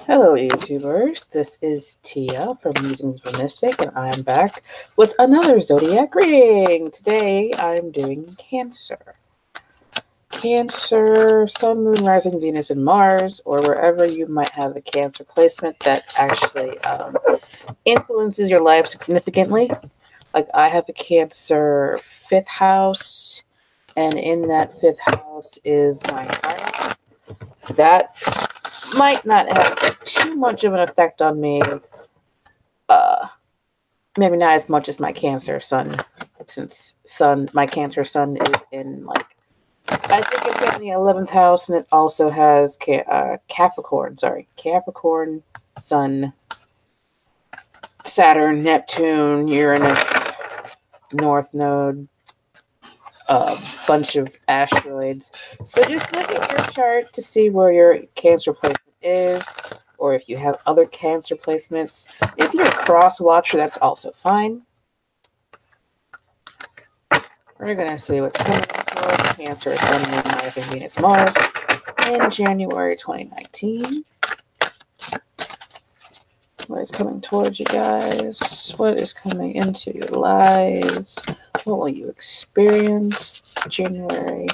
Hello YouTubers, this is Tia from Musings with Mystic, and I am back with another zodiac reading. Today I'm doing Cancer. Cancer, Sun, Moon, Rising, Venus, and Mars, or wherever you might have a Cancer placement that actually influences your life significantly. Like I have a Cancer 5th house, and in that 5th house is my fire. That might not have too much of an effect on me. Maybe not as much as my Cancer sun, since my Cancer sun is in I think it's in the 11th house, and it also has Capricorn. Capricorn, Sun, Saturn, Neptune, Uranus, North Node, a bunch of asteroids. So just look at your chart to see where your Cancer placement is, or if you have other Cancer placements. If you're a cross watcher, that's also fine. We're going to see what's coming for Cancer, Sun, Moon, Rising, Venus, Mars in January 2019. What is coming towards you guys? What is coming into your lives? What will you experience January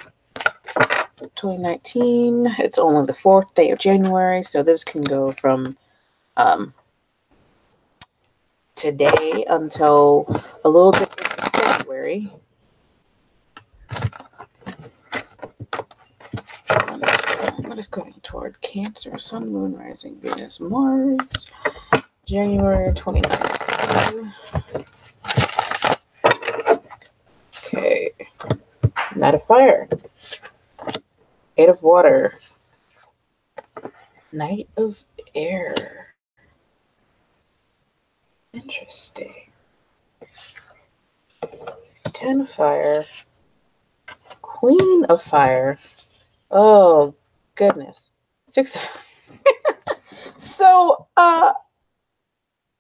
2019? It's only the 4th day of January, so this can go from today until a little bit into February. What is going toward Cancer, Sun, Moon, Rising, Venus, Mars, January 2019. Okay. Knight of Fire. 8 of Water. Knight of Air. Interesting. 10 of Fire. Queen of Fire. Oh, goodness. 6 of Fire. So, what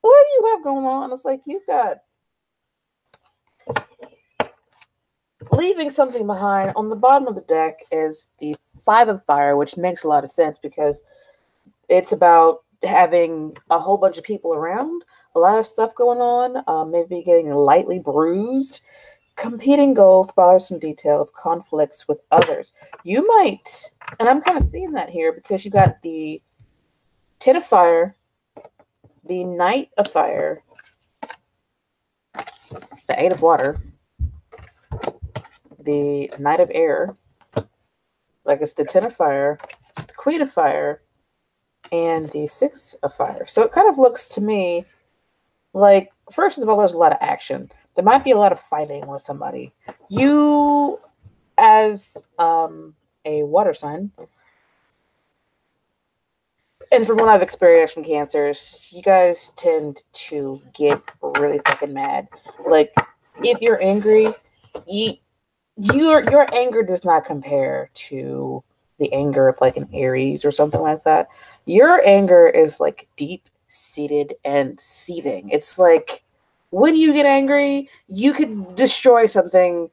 do you have going on? It's like you've got leaving something behind. On the bottom of the deck is the 5 of Fire, which makes a lot of sense because it's about having a whole bunch of people around, a lot of stuff going on, maybe getting lightly bruised, competing goals, bothersome details, conflicts with others. You might, and I'm kind of seeing that here because you got the 10 of Fire, the Knight of Fire, the 8 of Water, the Knight of Air, like it's the 10 of Fire, the Queen of Fire, and the 6 of Fire. So it kind of looks to me like, first of all, there's a lot of action. There might be a lot of fighting with somebody. You, as a water sign, and from what I've experienced from Cancers, you guys tend to get really fucking mad. Like, if you're angry, your anger does not compare to the anger of like an Aries or something like that. Your anger is like deep-seated and seething. It's like when you get angry, you could destroy something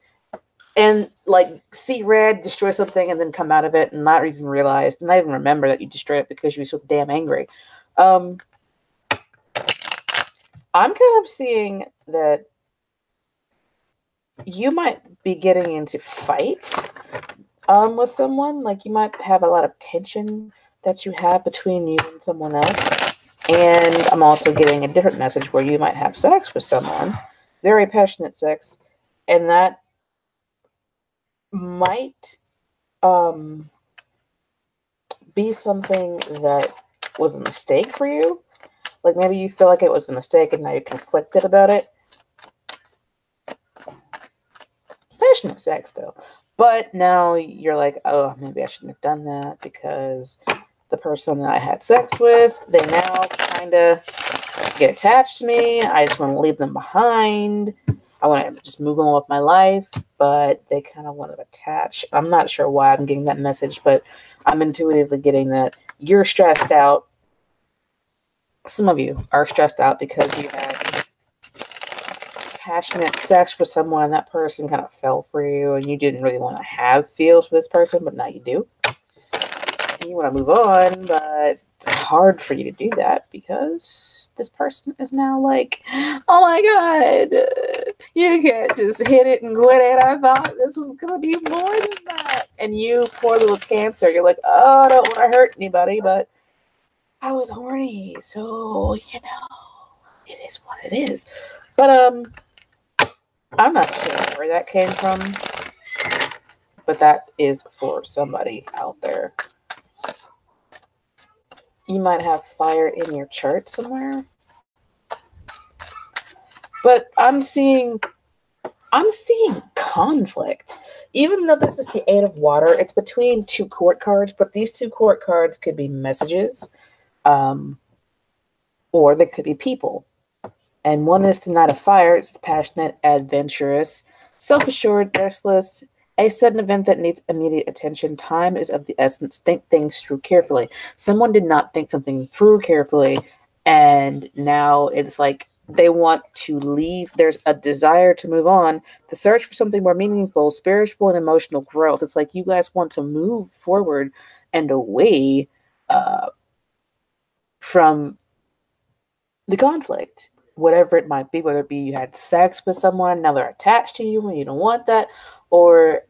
and like see red, destroy something, and then come out of it and not even realize, not even remember that you destroyed it because you were so damn angry. I'm kind of seeing that you might be getting into fights with someone. Like you might have a lot of tension that you have between you and someone else. And I'm also getting a different message where you might have sex with someone, very passionate sex, and that might be something that was a mistake for you. Like maybe you feel like it was a mistake and now you're conflicted about it. Passionate sex though. But now you're like, oh, maybe I shouldn't have done that because the person that I had sex with, they now kind of get attached to me. I just want to leave them behind. I want to just move on with my life, but they kind of want to attach. I'm not sure why I'm getting that message, but I'm intuitively getting that you're stressed out. Some of you are stressed out because you had passionate sex with someone and that person kind of fell for you and you didn't really want to have feels for this person, but now you do. you want to move on, but it's hard for you to do that because this person is now like, oh my God, you can't just hit it and quit it. I thought this was going to be more than that. And you, poor little Cancer, you're like, oh, I don't want to hurt anybody, but I was horny. So, you know, it is what it is. But, I'm not sure where that came from, but that is for somebody out there. You might have fire in your chart somewhere. But I'm seeing conflict. Even though this is the Eight of Water, it's between two court cards, but these two court cards could be messages, or they could be people. And one is the Knight of Fire. It's passionate, adventurous, self-assured, restless, a sudden event that needs immediate attention. Time is of the essence. Think things through carefully. Someone did not think something through carefully, and now it's like they want to leave. There's a desire to move on, to search for something more meaningful, spiritual and emotional growth. It's like you guys want to move forward and away from the conflict, whatever it might be, whether it be you had sex with someone, now they're attached to you and you don't want that, or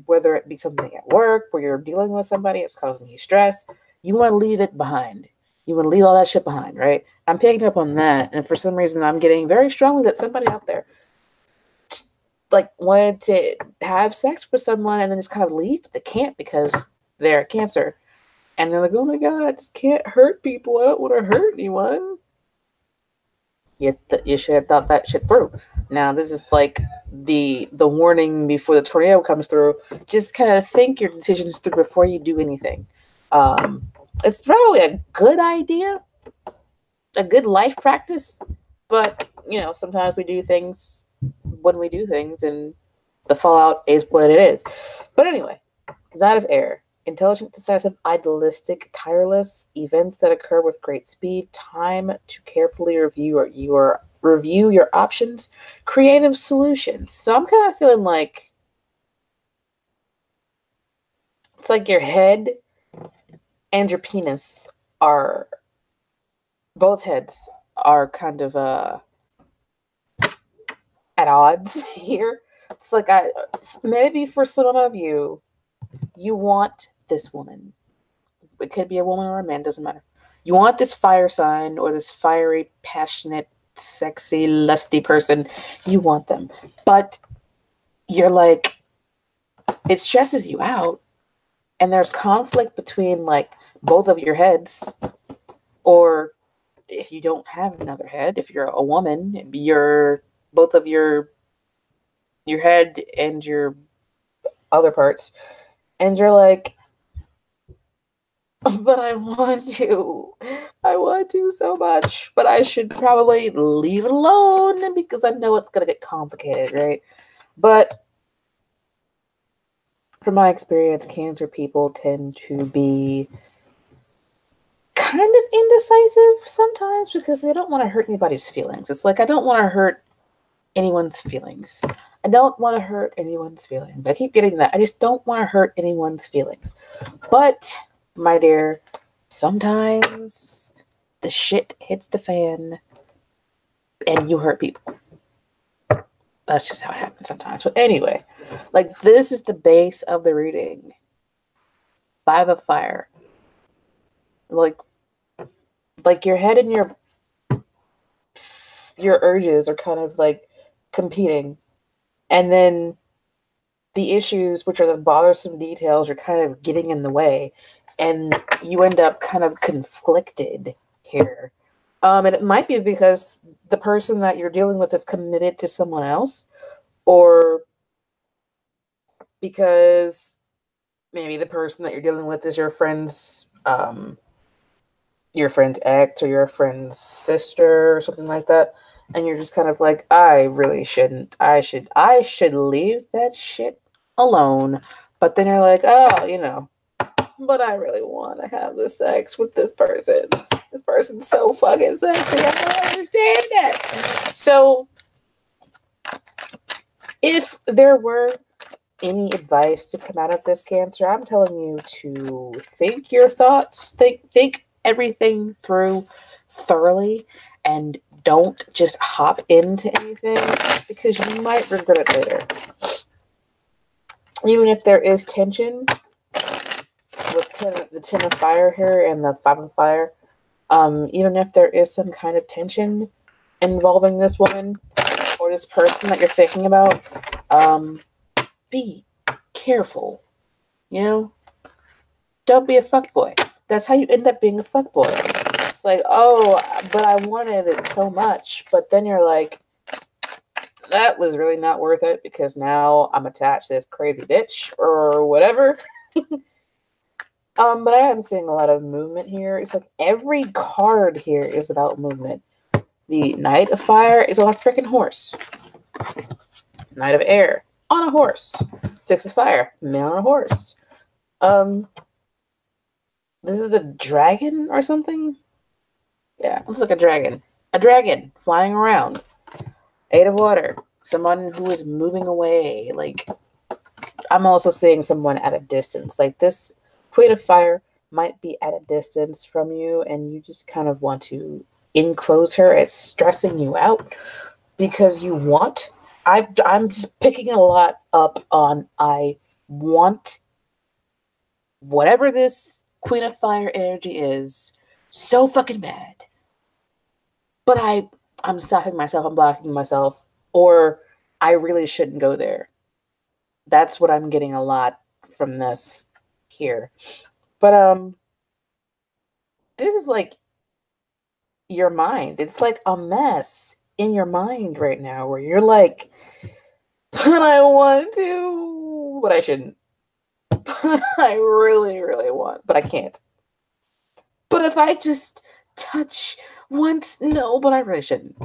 whether it be something at work where you're dealing with somebody, it's causing you stress. You want to leave it behind. You want to leave all that shit behind, right? I'm picking up on that, and for some reason I'm getting very strongly that somebody out there like wanted to have sex with someone and then just kind of leave. They can't because they're Cancer. And they're like, oh my God, I just can't hurt people. I don't want to hurt anyone. You should have thought that shit through. Now, this is like the warning before the tornado comes through. Just kind of think your decisions through before you do anything. It's probably a good idea, a good life practice, but, you know, sometimes we do things when we do things, and the fallout is what it is. But anyway, Knight of Air. Intelligent, decisive, idealistic, tireless, events that occur with great speed, time to carefully review your options, creative solutions. So I'm kind of feeling like it's like your head and your penis are, both heads are kind of at odds here. It's like maybe for some of you, you want this woman. It could be a woman or a man, doesn't matter. You want this fire sign or this fiery, passionate, sexy, lusty person. You want them. But you're like, it stresses you out. And there's conflict between like both of your heads. Or if you don't have another head, if you're a woman, you're both of your head and your other parts. And you're like, but I want to so much, but I should probably leave it alone because I know it's going to get complicated, right? But from my experience, Cancer people tend to be kind of indecisive sometimes because they don't want to hurt anybody's feelings. It's like, I don't want to hurt anyone's feelings. I don't want to hurt anyone's feelings. I keep getting that. I just don't want to hurt anyone's feelings. But, my dear, sometimes the shit hits the fan and you hurt people. That's just how it happens sometimes. But anyway, like this is the base of the reading. 5 of Fire. Like your head and your urges are kind of like competing. And then the issues, which are the bothersome details, are kind of getting in the way. And you end up kind of conflicted here. And it might be because the person that you're dealing with is committed to someone else. Or because maybe the person that you're dealing with is your friend's ex or your friend's sister or something like that. And you're just kind of like, I really shouldn't. I should leave that shit alone. But then you're like, oh, you know, but I really want to have the sex with this person. This person's so fucking sexy. I don't understand it. So if there were any advice to come out of this, Cancer, I'm telling you to think your thoughts, think everything through thoroughly, and don't just hop into anything because you might regret it later. Even if there is tension with the 10 of fire here and the 5 of fire, even if there is some kind of tension involving this woman or this person that you're thinking about, be careful. You know? Don't be a fuckboy. That's how you end up being a fuckboy. It's like, oh, but I wanted it so much. But then you're like, that was really not worth it because now I'm attached to this crazy bitch or whatever. But I am seeing a lot of movement here. It's like every card here is about movement. The Knight of Fire is on a freaking horse. Knight of Air on a horse. 6 of Fire, man on a horse. This is a dragon or something? Yeah, looks like a dragon. A dragon flying around. 8 of Water. Someone who is moving away. Like, I'm also seeing someone at a distance. Like, this Queen of Fire might be at a distance from you, and you just kind of want to enclose her. It's stressing you out because you want. I'm just picking a lot up on I want whatever this Queen of Fire energy is so fucking bad. But I'm stopping myself, I'm blocking myself, or I really shouldn't go there. That's what I'm getting a lot from this here. But this is like your mind. It's like a mess in your mind right now where you're like, but I want to, but I shouldn't. But I really, really want, but I can't. But if I just touch once, no, but I really shouldn't.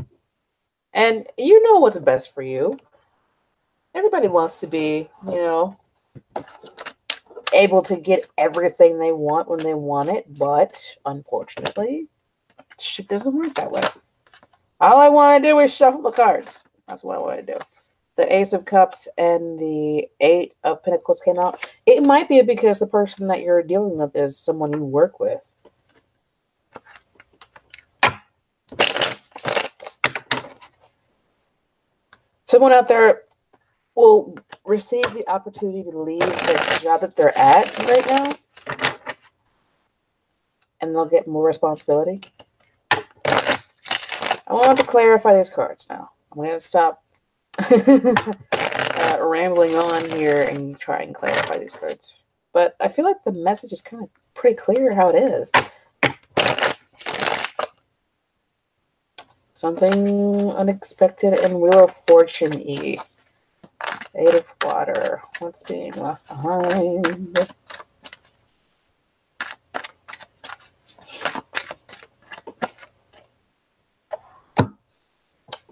And you know what's best for you. Everybody wants to be, able to get everything they want when they want it, but unfortunately, shit doesn't work that way. All I want to do is shuffle the cards. That's what I want to do. The Ace of Cups and the 8 of Pentacles came out. It might be because the person that you're dealing with is someone you work with. Someone out there will receive the opportunity to leave the job that they're at right now, and they'll get more responsibility. I want to clarify these cards now. I'm going to stop rambling on here and try and clarify these cards. But I feel like the message is kind of pretty clear how it is. Something unexpected and Wheel of Fortune-y. 8 of Water. What's being left behind?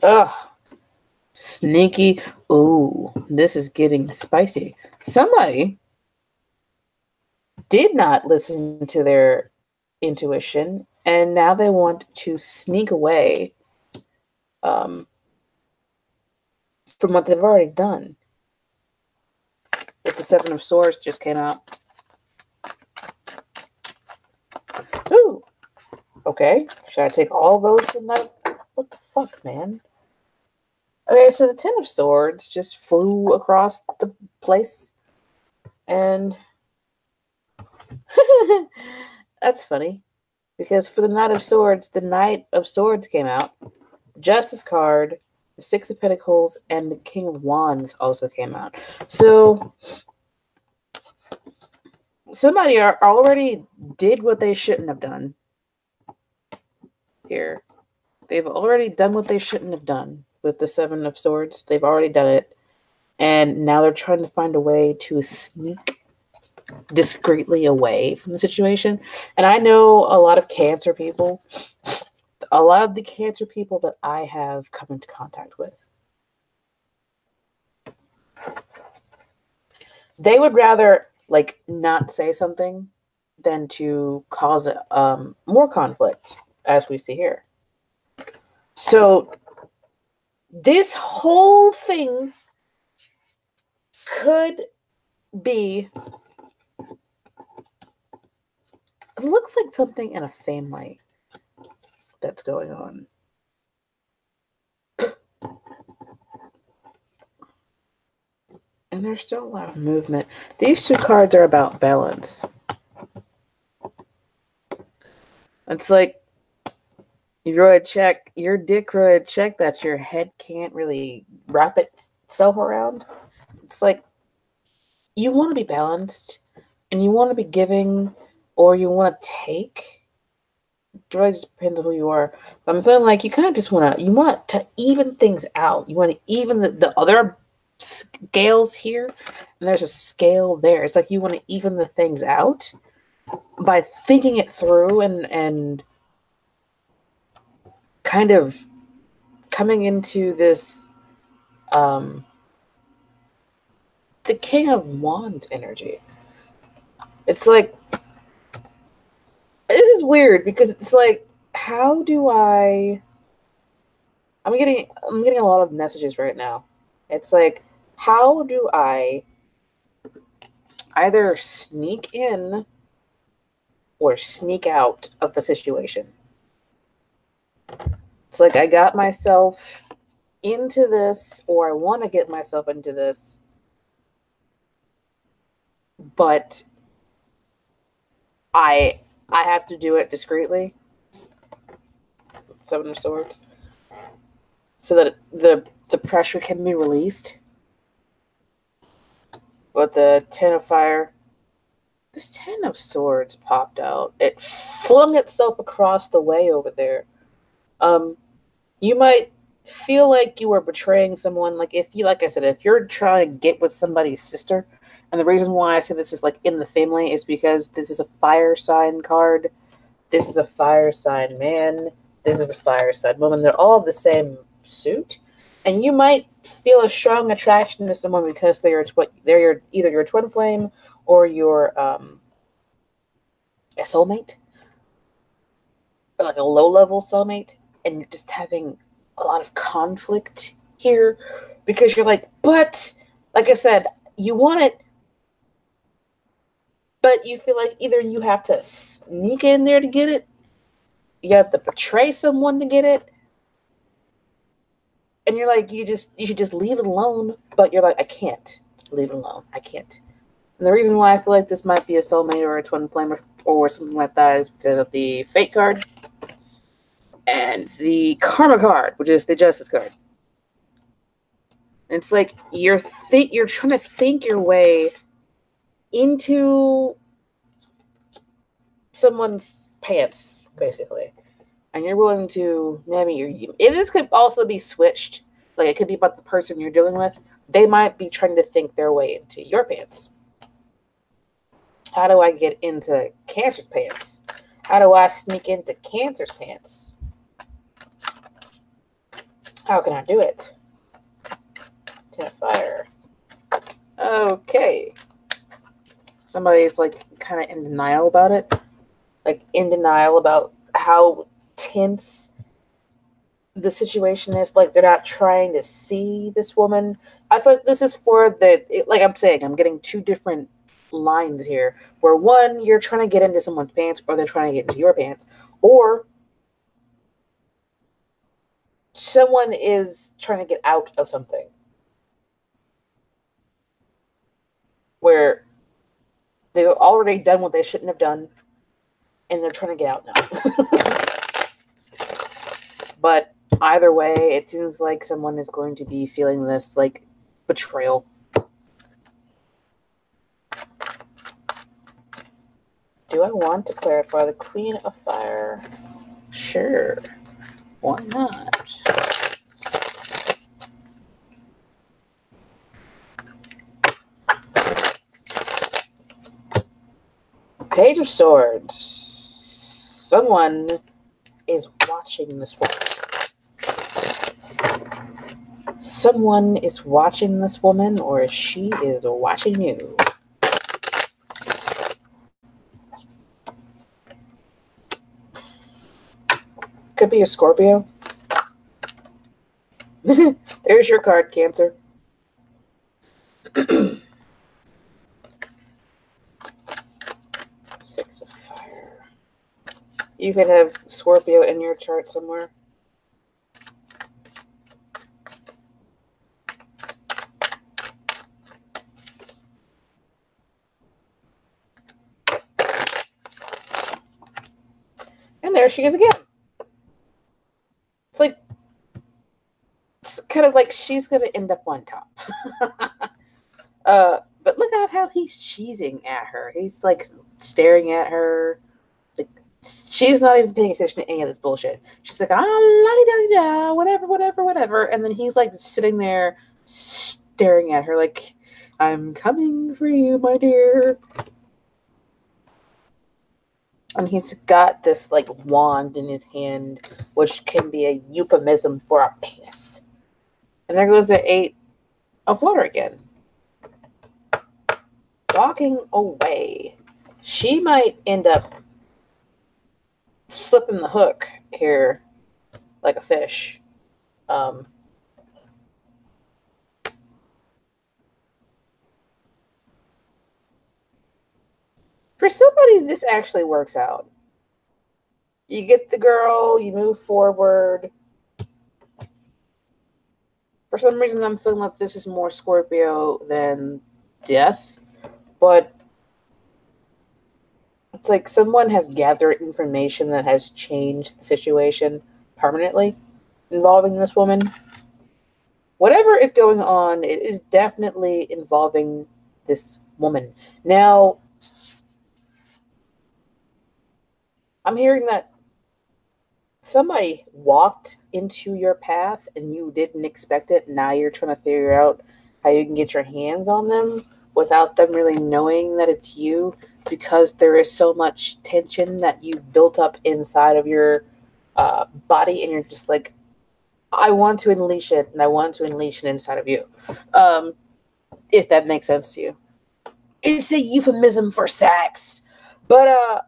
Ugh. Sneaky. Ooh, this is getting spicy. Somebody did not listen to their intuition, and now they want to sneak away from what they've already done. If the 7 of Swords just came out. Ooh. Okay. Should I take all those tonight? What the fuck, man? Okay, so the 10 of Swords just flew across the place. And that's funny. Because for the Knight of Swords, the Knight of Swords came out. The Justice card, the 6 of Pentacles, and the King of Wands also came out. So somebody already did what they shouldn't have done here. They've already done what they shouldn't have done with the 7 of Swords. They've already done it. And now they're trying to find a way to sneak discreetly away from the situation. And I know a lot of Cancer people, a lot of the Cancer people that I have come into contact with, they would rather not say something than to cause more conflict, as we see here. So this whole thing could be, it looks like something in a family that's going on. And there's still a lot of movement. These two cards are about balance. It's like you wrote a check, your dick wrote a check that your head can't really wrap itself around. It's like you want to be balanced and you want to be giving or you want to take. It really just depends on who you are. But I'm feeling like you kind of just want to even things out. You want to even the other scales here, and there's a scale there. It's like you want to even the things out by thinking it through and kind of coming into this the King of Wands energy. It's like this is weird because it's like, how do I'm getting a lot of messages right now. It's like, how do I either sneak in or sneak out of the situation? It's like I got myself into this, or I want to get myself into this, but I have to do it discreetly. Seven of Swords. So that the pressure can be released. But the Ten of Fire, this Ten of Swords popped out. It flung itself across the way over there. You might feel like you are betraying someone. Like I said, if you're trying to get with somebody's sister, and the reason why I say this is like in the family is because this is a fire sign card. This is a fire sign man. This is a fire sign woman. They're all the same suit. And you might feel a strong attraction to someone because they're either your twin flame or your a soulmate, or like a low level soulmate, and you're just having a lot of conflict here because you're like, but like I said, you want it, but you feel like either you have to sneak in there to get it, you have to betray someone to get it. And you're like, you should just leave it alone. But you're like, I can't leave it alone. I can't. And the reason why I feel like this might be a soulmate or a twin flame or something like that is because of the Fate card and the Karma card, which is the Justice card. And it's like you're trying to think your way into someone's pants, basically. And you're willing to, this could also be switched. Like, it could be about the person you're dealing with. They might be trying to think their way into your pants. How do I get into Cancer's pants? How do I sneak into Cancer's pants? How can I do it? Ten of Fire. Okay. Somebody's, like, kind of in denial about it. Like, in denial about how tense the situation is. Like, they're not trying to see this woman. I feel like this is for like I'm saying, I'm getting two different lines here, where one, you're trying to get into someone's pants, or they're trying to get into your pants, or someone is trying to get out of something where they've already done what they shouldn't have done, and they're trying to get out now. But either way, it seems like someone is going to be feeling this, like, betrayal. Do I want to clarify the Queen of Fire? Sure. Why not? Page of Swords. Someone is watching this woman. Someone is watching this woman, or she is watching you. Could be a Scorpio. There's your card, Cancer. Six of Fire. You could have Scorpio in your chart somewhere. And there she is again. It's like, it's kind of like she's going to end up on top. But look at how he's cheesing at her. He's like staring at her. Like, she's not even paying attention to any of this bullshit. She's like, la-di-da-di-da, whatever. And then he's like sitting there staring at her like, I'm coming for you, my dear. And he's got this like wand in his hand, which can be a euphemism for a penis. And there goes the 8 of water again. Walking away. She might end up slipping the hook here like a fish. For somebody, this actually works out. You get the girl, you move forward. For some reason, I'm feeling like this is more Scorpio than death. But it's like someone has gathered information that has changed the situation permanently involving this woman. Whatever is going on, it is definitely involving this woman. Now, I'm hearing that somebody walked into your path and you didn't expect it. Now you're trying to figure out how you can get your hands on them without them really knowing that it's you, because there is so much tension that you've built up inside of your body, and you're just like, I want to unleash it, and I want to unleash it inside of you. If that makes sense to you. It's a euphemism for sex. But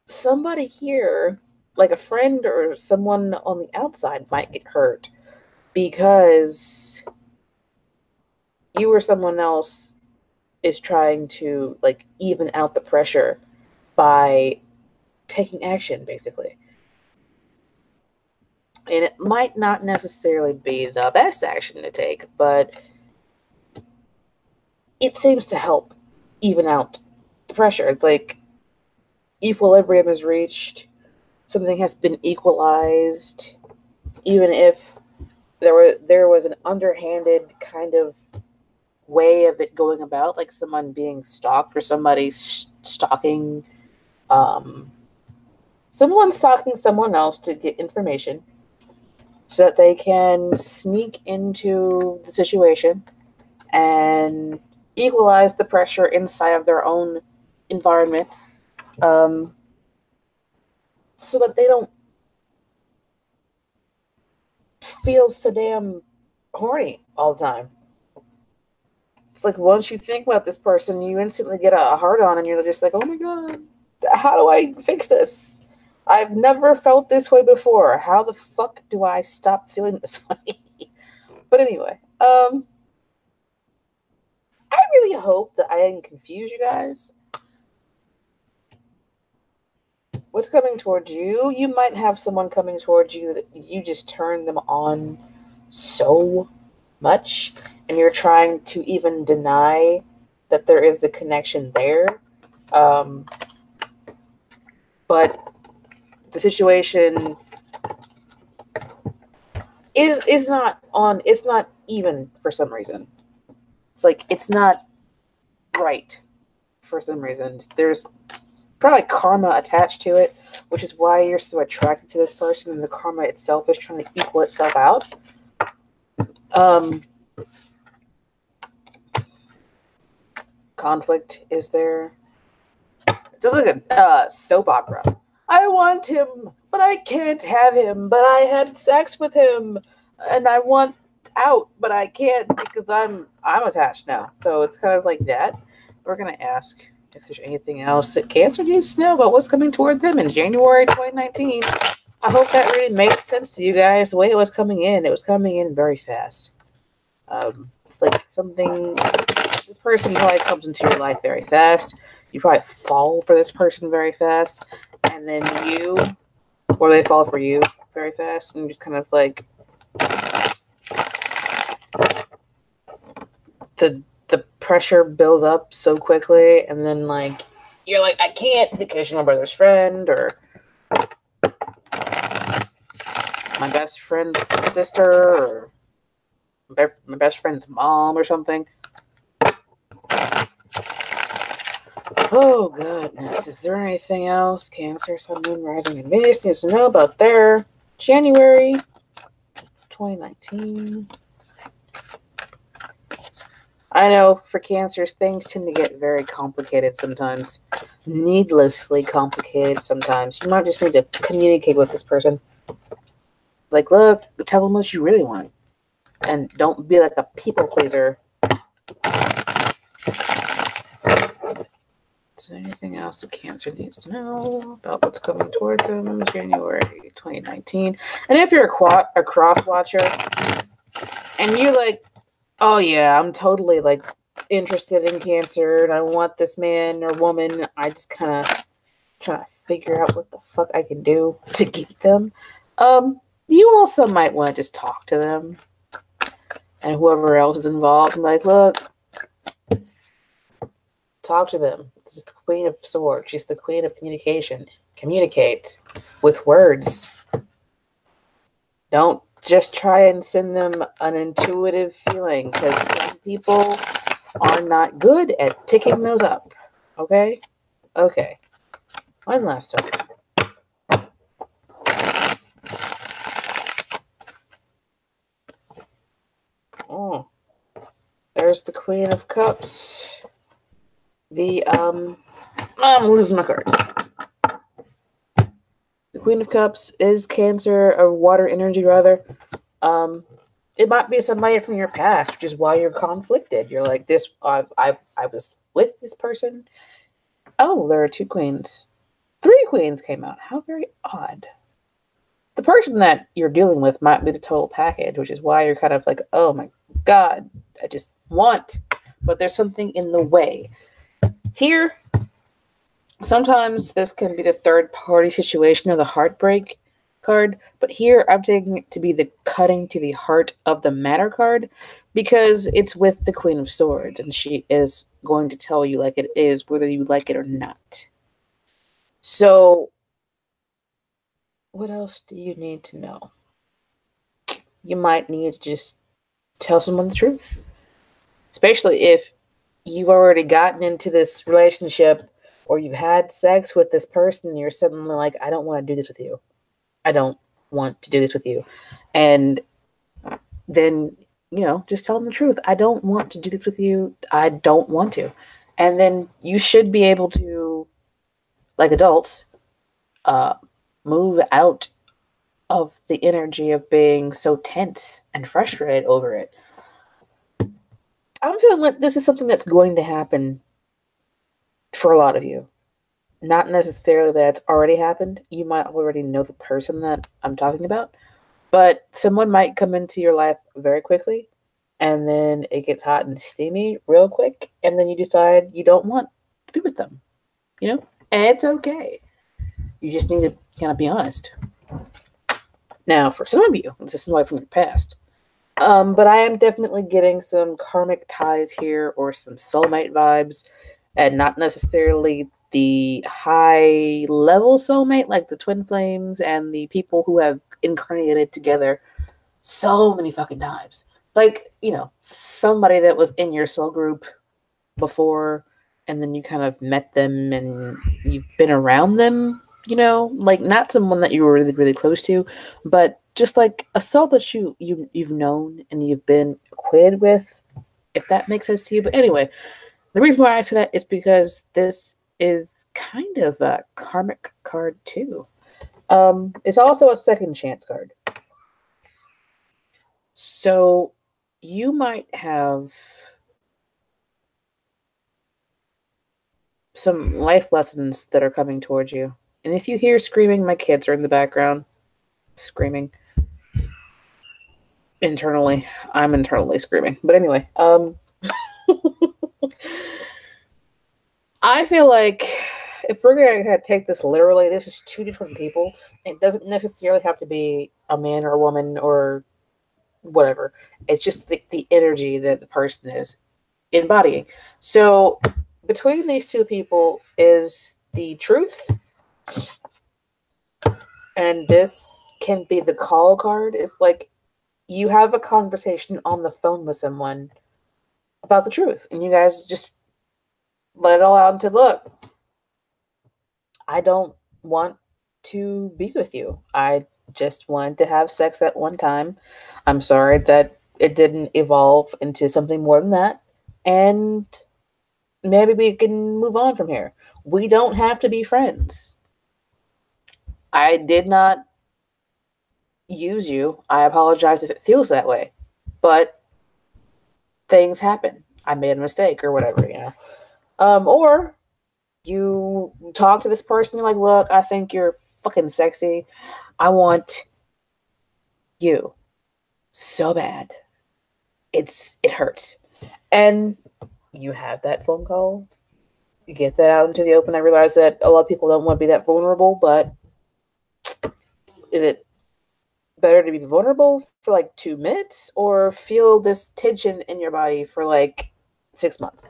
somebody here, like a friend or someone on the outside, might get hurt because you or someone else is trying to like even out the pressure by taking action, basically. And it might not necessarily be the best action to take, but it seems to help even out the pressure. It's like equilibrium is reached. Something has been equalized. Even if there was an underhanded kind of way of it going about, like someone being stalked or somebody stalking someone stalking someone else to get information so that they can sneak into the situation and equalize the pressure inside of their own environment, so that they don't feel so damn horny all the time. It's like once you think about this person, you instantly get a hard on, and you're just like, oh my god, how do I fix this? I've never felt this way before. How the fuck do I stop feeling this way? But anyway, I really hope that I didn't confuse you guys. What's coming towards you? You might have someone coming towards you that you just turn them on so much, and you're trying to even deny that there is a connection there. But the situation is not on. It's not even for some reason. It's like it's not right for some reason. There's probably karma attached to it, which is why you're so attracted to this person, and the karma itself is trying to equal itself out. Conflict is there. It sounds like a soap opera. I want him, but I can't have him, but I had sex with him, and I want out, but I can't because I'm attached now. So it's kind of like that. We're going to ask if there's anything else that Cancer needs to know about what's coming toward them in January 2019. I hope that really made sense to you guys. The way it was coming in very fast. It's like something, this person probably comes into your life very fast. you probably fall for this person very fast, and then or they fall for you very fast, and you just kind of like the pressure builds up so quickly, and then like you're like, I can't because you're my brother's friend or my best friend's sister or my best friend's mom or something. Oh goodness, is there anything else? Cancer, Sun, Moon, Rising, and Venus needs to know about their January 2019. I know for Cancers, things tend to get very complicated sometimes. Needlessly complicated sometimes. You might just need to communicate with this person. Like, look, tell them what you really want. And don't be like a people pleaser. Is there anything else that Cancer needs to know about what's coming toward them in January 2019? And if you're a cross watcher and you're like, oh yeah, I'm totally like interested in Cancer and I want this man or woman, I just kind of trying to figure out what the fuck I can do to get them. You also might want to just talk to them and whoever else is involved and be like, look, talk to them. This is the Queen of Swords. She's the Queen of Communication. Communicate with words. Don't just try and send them an intuitive feeling, because some people are not good at picking those up. Okay? Okay. One last time. Oh. There's the Queen of Cups. I'm losing my cards. The Queen of Cups is Cancer, or water energy rather. It might be somebody from your past, which is why you're conflicted. You're like, this. I was with this person. Oh, there are 2 queens. 3 queens came out. How very odd. The person that you're dealing with might be the total package, which is why you're kind of like, oh my god, I just want, but there's something in the way. Here, sometimes this can be the third party situation or the heartbreak card, but here I'm taking it to be the cutting to the heart of the matter card, because it's with the Queen of Swords and she is going to tell you like it is, whether you like it or not. So, what else do you need to know? You might need to just tell someone the truth, especially if you've already gotten into this relationship or you've had sex with this person and you're suddenly like, I don't want to do this with you. I don't want to do this with you. And then, just tell them the truth. I don't want to do this with you. I don't want to. And then you should be able to, like adults, move out of the energy of being so tense and frustrated over it. I'm feeling like this is something that's going to happen for a lot of you. Not necessarily that it's already happened. You might already know the person that I'm talking about, but someone might come into your life very quickly, and then it gets hot and steamy real quick, and then you decide you don't want to be with them. And it's okay. You just need to kind of be honest. Now, for some of you, this is somebody from your past. But I am definitely getting some karmic ties here or some soulmate vibes, and not necessarily the high level soulmate like the twin flames and the people who have incarnated together so many fucking times. Like, somebody that was in your soul group before, and then you kind of met them and you've been around them, like not someone that you were really, really close to, but just like a soul that you've known and you've been acquainted with, if that makes sense to you. But anyway, the reason why I say that is because this is kind of a karmic card too. It's also a second chance card. So you might have some life lessons that are coming towards you. And if you hear screaming, my kids are in the background screaming. Internally, I'm internally screaming. But anyway, I feel like if we're going to take this literally, this is two different people. It doesn't necessarily have to be a man or a woman or whatever. It's just the energy that the person is embodying. So between these two people is the truth, and this can be the call card. It's like you have a conversation on the phone with someone about the truth, and you guys just let it all out and say, look, I don't want to be with you. I just wanted to have sex that one time. I'm sorry that it didn't evolve into something more than that. And maybe we can move on from here. We don't have to be friends. I did not use you. I apologize if it feels that way. But things happen. I made a mistake or whatever, you know. Or you talk to this person, you're like, look, I think you're fucking sexy. I want you so bad. It hurts. And you have that phone call. You get that out into the open. I realize that a lot of people don't want to be that vulnerable, but is it better to be vulnerable for like 2 minutes or feel this tension in your body for like 6 months?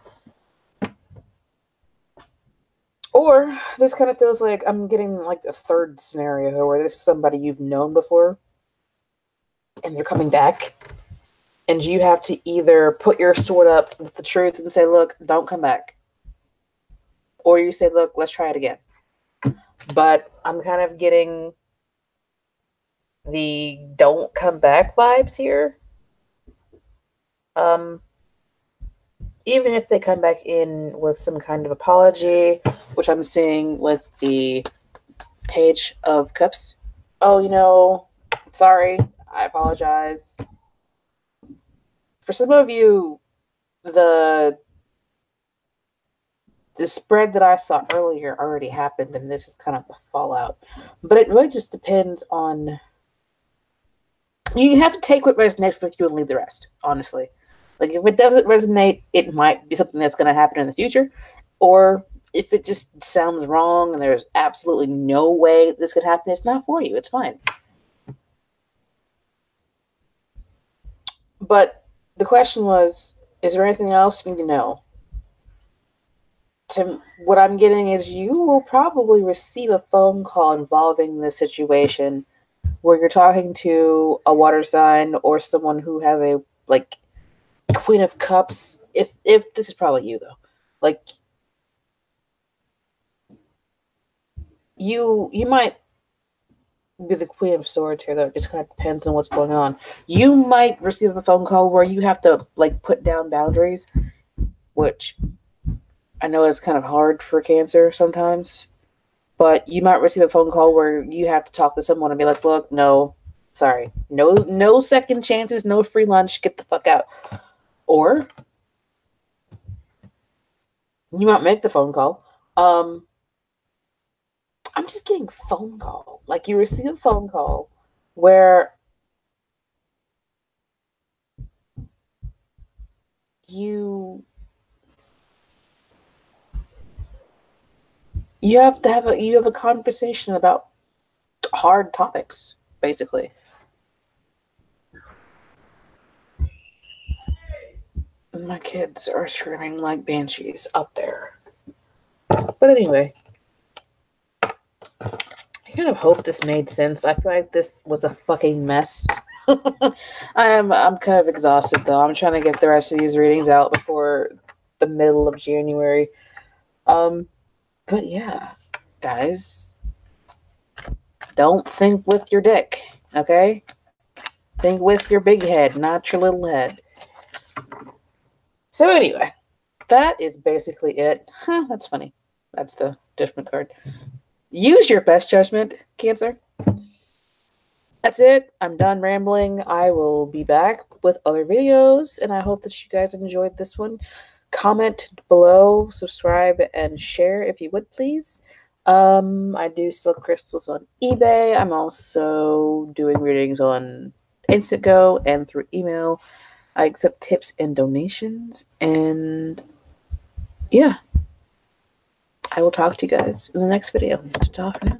Or this kind of feels like I'm getting like a third scenario where this is somebody you've known before and they're coming back, and you have to either put your sword up with the truth and say, look, don't come back. Or you say, look, let's try it again. But I'm kind of getting the don't come back vibes here. Even if they come back in with some kind of apology, which I'm seeing with the Page of Cups. Oh, you know, sorry, I apologize. For some of you, the spread that I saw earlier already happened, and this is kind of the fallout. But it really just depends on... You have to take what resonates with you and leave the rest, honestly. Like, if it doesn't resonate, it might be something that's going to happen in the future. Or if it just sounds wrong and there's absolutely no way this could happen, it's not for you. It's fine. But the question was, is there anything else you need to know? What I'm getting is you will probably receive a phone call involving this situation where you're talking to a water sign or someone who has a, like, Queen of Cups. If this is probably you, though. Like, you might be the Queen of Swords here, though. It just kind of depends on what's going on. You might receive a phone call where you have to, like, put down boundaries, which I know is kind of hard for Cancer sometimes. But you might receive a phone call where you have to talk to someone and be like, look, no, sorry. No second chances, no free lunch, get the fuck out. Or you might make the phone call. I'm just getting phone call. Like, you receive a phone call where you have to have a conversation about hard topics, basically. My kids are screaming like banshees up there. But anyway, I kind of hope this made sense. I feel like this was a fucking mess. I'm kind of exhausted, though. I'm trying to get the rest of these readings out before the middle of January. But yeah, guys, don't think with your dick, okay? Think with your big head, not your little head. So anyway, that is basically it. That's funny. That's the judgment card. Use your best judgment, Cancer. That's it. I'm done rambling. I will be back with other videos, and I hope that you guys enjoyed this one. Comment below, subscribe, and share if you would, please. I do sell crystals on eBay. I'm also doing readings on Instago and through email. I accept tips and donations, and yeah. I will talk to you guys in the next video. Ta-ta for now.